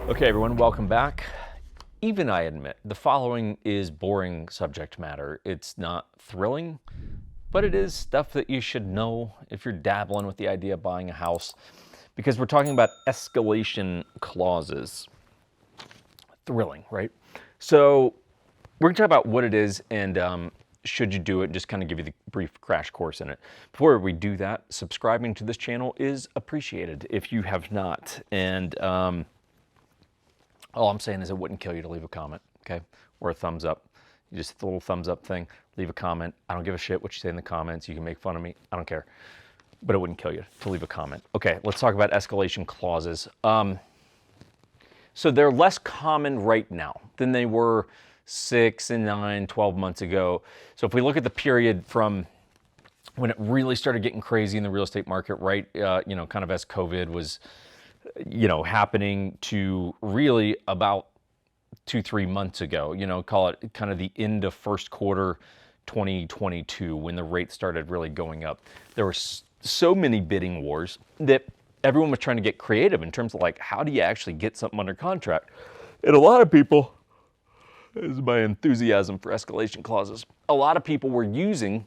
Okay, everyone, welcome back. Even I admit, the following is boring subject matter. It's not thrilling, but it is stuff that you should know if you're dabbling with the idea of buying a house, because we're talking about escalation clauses. Thrilling, right? So we're going to talk about what it is and should you do it, just kind of give you the brief crash course in it. Before we do that, subscribing to this channel is appreciated if you have not. And all I'm saying is it wouldn't kill you to leave a comment, okay? Or a thumbs up. You just hit the little thumbs up thing, leave a comment. I don't give a shit what you say in the comments. You can make fun of me. I don't care. But it wouldn't kill you to leave a comment. Okay, let's talk about escalation clauses. So they're less common right now than they were 6 and 9, 12 months ago. So if we look at the period from when it really started getting crazy in the real estate market, right, kind of as COVID was happening to really about 2-3 months ago, call it kind of the end of first quarter 2022 when the rates started really going up. There were so many bidding wars that everyone was trying to get creative in terms of like, how do you actually get something under contract? And a lot of people, this is my enthusiasm for escalation clauses, a lot of people were using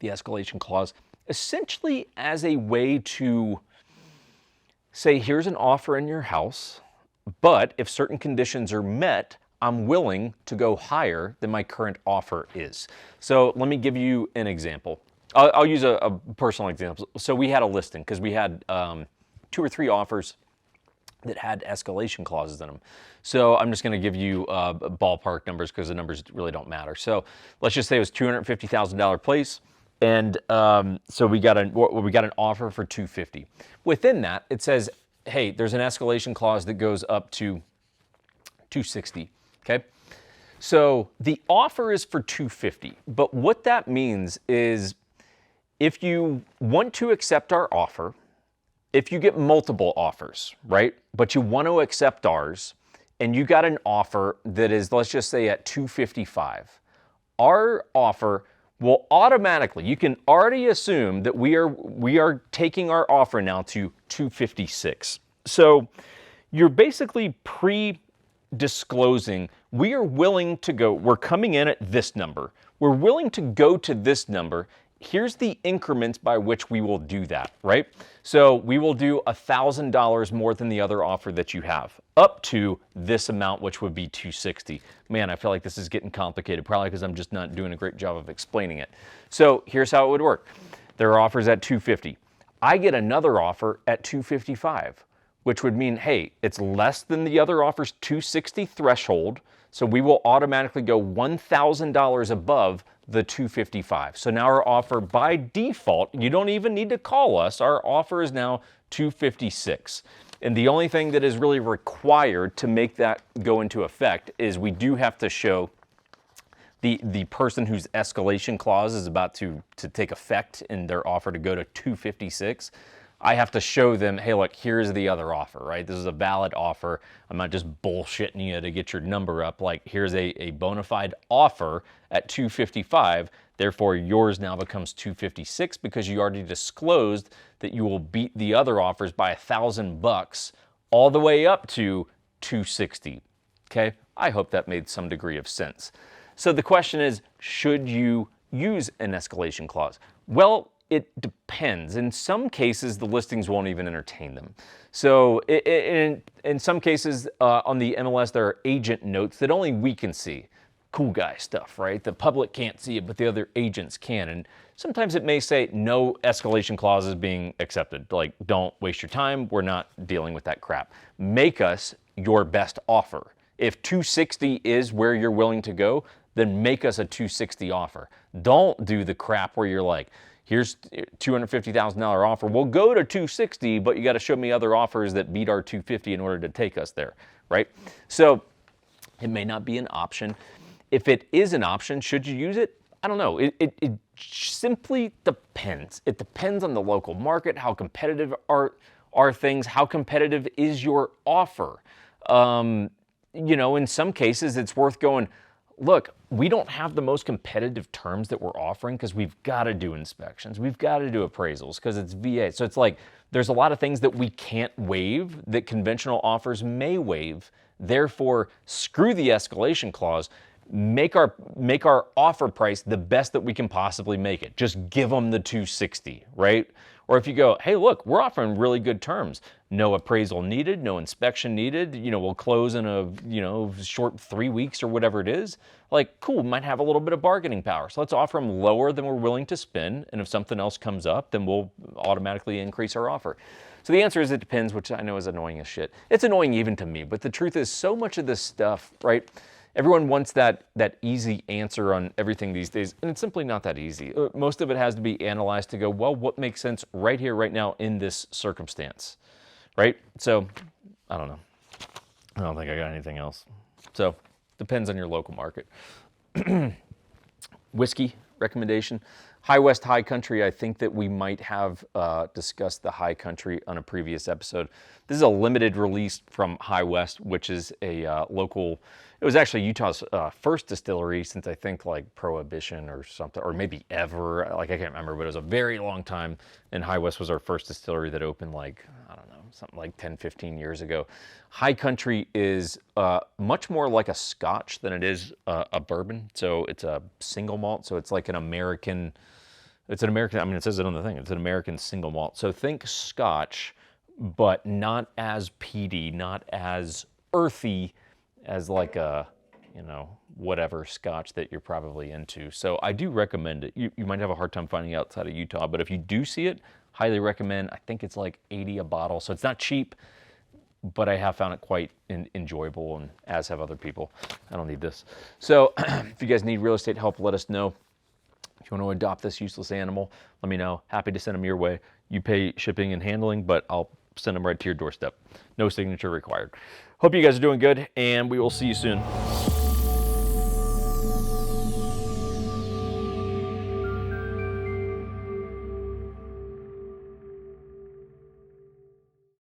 the escalation clause essentially as a way to say, here's an offer in your house, but if certain conditions are met, I'm willing to go higher than my current offer is. So let me give you an example. I'll use a personal example. So we had a listing because we had 2 or 3 offers that had escalation clauses in them. So I'm just going to give you ballpark numbers because the numbers really don't matter. So let's just say it was $250,000 place. And so we got an offer for $250,000. Within that, it says, hey, there's an escalation clause that goes up to $260,000. Okay. So the offer is for $250,000. But what that means is if you want to accept our offer, if you get multiple offers, right, but you want to accept ours and you got an offer that is, let's just say at $255,000, our offer will automatically, you can already assume that we are taking our offer now to $256,000. So you're basically pre-disclosing, we are willing to go, we're coming in at this number. We're willing to go to this number. Here's the increments by which we will do that, right? So we will do $1,000 more than the other offer that you have, up to this amount, which would be $260,000. Man, I feel like this is getting complicated, probably because I'm just not doing a great job of explaining it. So here's how it would work. There are offers at $250,000. I get another offer at $255,000, which would mean, hey, it's less than the other offer's $260,000 threshold, so we will automatically go $1,000 above the $255,000. So now our offer by default, you don't even need to call us, our offer is now $256,000. And the only thing that is really required to make that go into effect is we do have to show the person whose escalation clause is about to take effect in their offer to go to $256,000. I have to show them, hey, look, here's the other offer, right? This is a valid offer. I'm not just bullshitting you to get your number up. Like, here's a bona fide offer at $255,000. Therefore, yours now becomes $256,000 because you already disclosed that you will beat the other offers by $1,000 all the way up to $260,000. Okay? I hope that made some degree of sense. So the question is, should you use an escalation clause? Well, it depends. In some cases, the listings won't even entertain them. So in some cases on the MLS, there are agent notes that only we can see. Cool guy stuff, right? The public can't see it, but the other agents can. And sometimes it may say no escalation clauses being accepted. Like, don't waste your time. We're not dealing with that crap. Make us your best offer. If $260,000 is where you're willing to go, then make us a $260,000 offer. Don't do the crap where you're like, here's $250,000 offer. We'll go to $260,000, but you got to show me other offers that beat our $250,000 in order to take us there, right? So it may not be an option. If it is an option, should you use it? I don't know. It simply depends. It depends on the local market. How competitive are things? How competitive is your offer? In some cases, it's worth going, look, we don't have the most competitive terms that we're offering because we've got to do inspections. We've got to do appraisals because it's VA. So it's like there's a lot of things that we can't waive that conventional offers may waive. Therefore, screw the escalation clause. Make our offer price the best that we can possibly make it. Just give them the 260, right? Or if you go, hey, look, we're offering really good terms. No appraisal needed, no inspection needed. We'll close in a short 3 weeks or whatever it is. Like, cool, might have a little bit of bargaining power. So let's offer them lower than we're willing to spend. And if something else comes up, then we'll automatically increase our offer. So the answer is it depends, which I know is annoying as shit. It's annoying even to me, but the truth is so much of this stuff, right? Everyone wants that easy answer on everything these days, and it's simply not that easy. Most of it has to be analyzed to go, well, what makes sense right here, right now, in this circumstance, right? So, I don't know. I don't think I got anything else. So, depends on your local market. Whiskey recommendation. High West High Country, I think that we might have discussed the High Country on a previous episode. This is a limited release from High West, which is a local, it was actually Utah's first distillery since I think like Prohibition or something, or maybe ever, like I can't remember, but it was a very long time. And High West was our first distillery that opened like, I don't know, something like 10, 15 years ago. High Country is much more like a Scotch than it is a bourbon. So it's a single malt. So it's like an American, I mean, it says it on the thing. It's an American single malt. So think Scotch, but not as peaty, not as earthy as like a, whatever Scotch that you're probably into. So I do recommend it. You might have a hard time finding it outside of Utah, but if you do see it, highly recommend. I think it's like $80 a bottle. So it's not cheap, but I have found it quite enjoyable, and as have other people. I don't need this. So if you guys need real estate help, let us know. If you want to adopt this useless animal, let me know. Happy to send them your way. You pay shipping and handling, but I'll send them right to your doorstep. No signature required. Hope you guys are doing good, and we will see you soon.